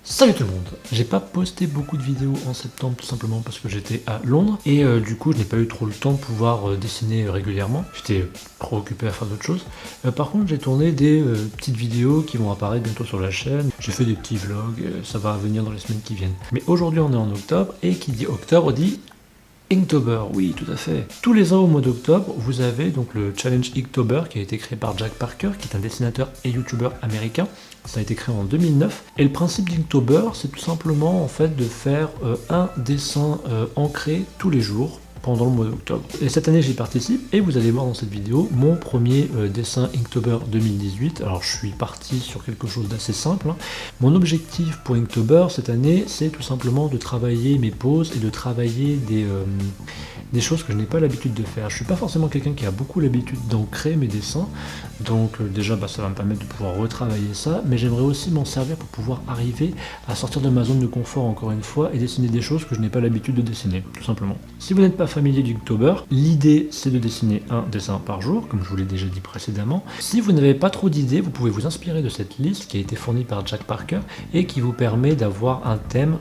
Salut tout le monde. J'ai pas posté beaucoup de vidéos en septembre tout simplement parce que j'étais à Londres et du coup je n'ai pas eu trop le temps de pouvoir dessiner régulièrement. J'étais trop occupé à faire d'autres choses. Par contre j'ai tourné des petites vidéos qui vont apparaître bientôt sur la chaîne. J'ai fait des petits vlogs, ça va venir dans les semaines qui viennent. Mais aujourd'hui on est en octobre et qui dit octobre dit Inktober, oui, tout à fait. Tous les ans au mois d'octobre, vous avez donc le challenge Inktober qui a été créé par Jack Parker, qui est un dessinateur et youtubeur américain. Ça a été créé en 2009. Et le principe d'Inktober, c'est tout simplement en fait de faire un dessin ancré tous les jours pendant le mois d'octobre. Et cette année j'y participe et vous allez voir dans cette vidéo mon premier dessin Inktober 2018. Alors je suis parti sur quelque chose d'assez simple. Mon objectif pour Inktober cette année, c'est tout simplement de travailler mes poses et de travailler des choses que je n'ai pas l'habitude de faire. Je suis pas forcément quelqu'un qui a beaucoup l'habitude d'ancrer mes dessins, donc déjà ça va me permettre de pouvoir retravailler ça, mais j'aimerais aussi m'en servir pour pouvoir arriver à sortir de ma zone de confort encore une fois et dessiner des choses que je n'ai pas l'habitude de dessiner, tout simplement. Si vous n'êtes pas familier d'Inktober, l'idée c'est de dessiner un dessin par jour, comme je vous l'ai déjà dit précédemment. Si vous n'avez pas trop d'idées, vous pouvez vous inspirer de cette liste qui a été fournie par Jack Parker et qui vous permet d'avoir un thème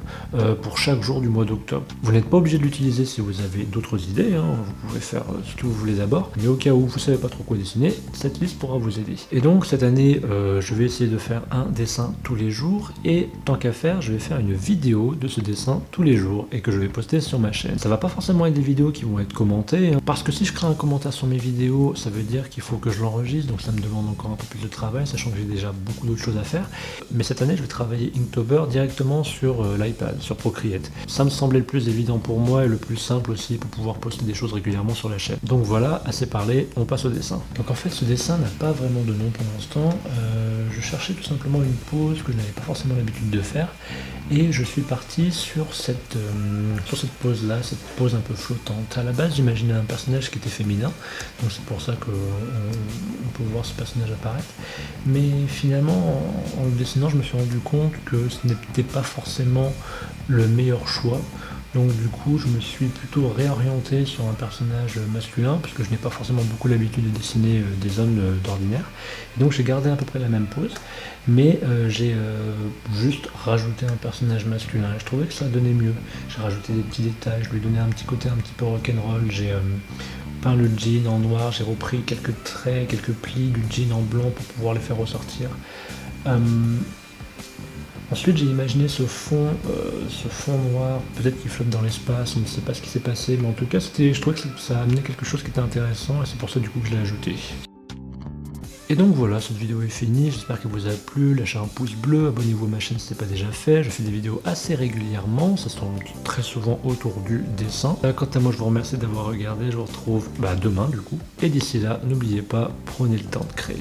pour chaque jour du mois d'octobre. Vous n'êtes pas obligé de l'utiliser si vous avez d'autres idées, vous pouvez faire ce que vous voulez d'abord, mais au cas où vous savez pas trop quoi dessiner, cette liste pourra vous aider. Et donc cette année, je vais essayer de faire un dessin tous les jours, et tant qu'à faire, je vais faire une vidéo de ce dessin tous les jours, et que je vais poster sur ma chaîne. Ça va pas forcément être des vidéos qui vont être commentées, parce que si je crée un commentaire sur mes vidéos, ça veut dire qu'il faut que je l'enregistre, donc ça me demande encore un peu plus de travail, sachant que j'ai déjà beaucoup d'autres choses à faire. Mais cette année, je vais travailler Inktober directement sur l'iPad, sur Procreate. Ça me semblait le plus évident pour moi, et le plus simple aussi pour pouvoir poster des choses régulièrement sur la chaîne. Donc voilà, assez parlé, on passe au dessin. Donc en fait ce dessin n'a pas vraiment de nom pour l'instant, je cherchais tout simplement une pose que je n'avais pas forcément l'habitude de faire, et je suis parti sur cette pose là, cette pose un peu flottante. À la base j'imaginais un personnage qui était féminin, donc c'est pour ça qu'on peut voir ce personnage apparaître, mais finalement en le dessinant je me suis rendu compte que ce n'était pas forcément le meilleur choix. Donc du coup je me suis plutôt réorienté sur un personnage masculin, puisque je n'ai pas forcément beaucoup l'habitude de dessiner des hommes d'ordinaire. Donc j'ai gardé à peu près la même pose, mais j'ai juste rajouté un personnage masculin, et je trouvais que ça donnait mieux. J'ai rajouté des petits détails, je lui donnais un petit côté un petit peu rock'n'roll, j'ai peint le jean en noir, j'ai repris quelques traits, quelques plis du jean en blanc pour pouvoir les faire ressortir. Ensuite j'ai imaginé ce fond noir, peut-être qu'il flotte dans l'espace, on ne sait pas ce qui s'est passé, mais en tout cas je trouvais que ça a amené quelque chose qui était intéressant, et c'est pour ça du coup que je l'ai ajouté. Et donc voilà, cette vidéo est finie, j'espère qu'elle vous a plu, lâchez un pouce bleu, abonnez-vous à ma chaîne si ce n'est pas déjà fait, je fais des vidéos assez régulièrement, ça se tourne très souvent autour du dessin. Quant à moi je vous remercie d'avoir regardé, je vous retrouve demain du coup, et d'ici là, n'oubliez pas, prenez le temps de créer.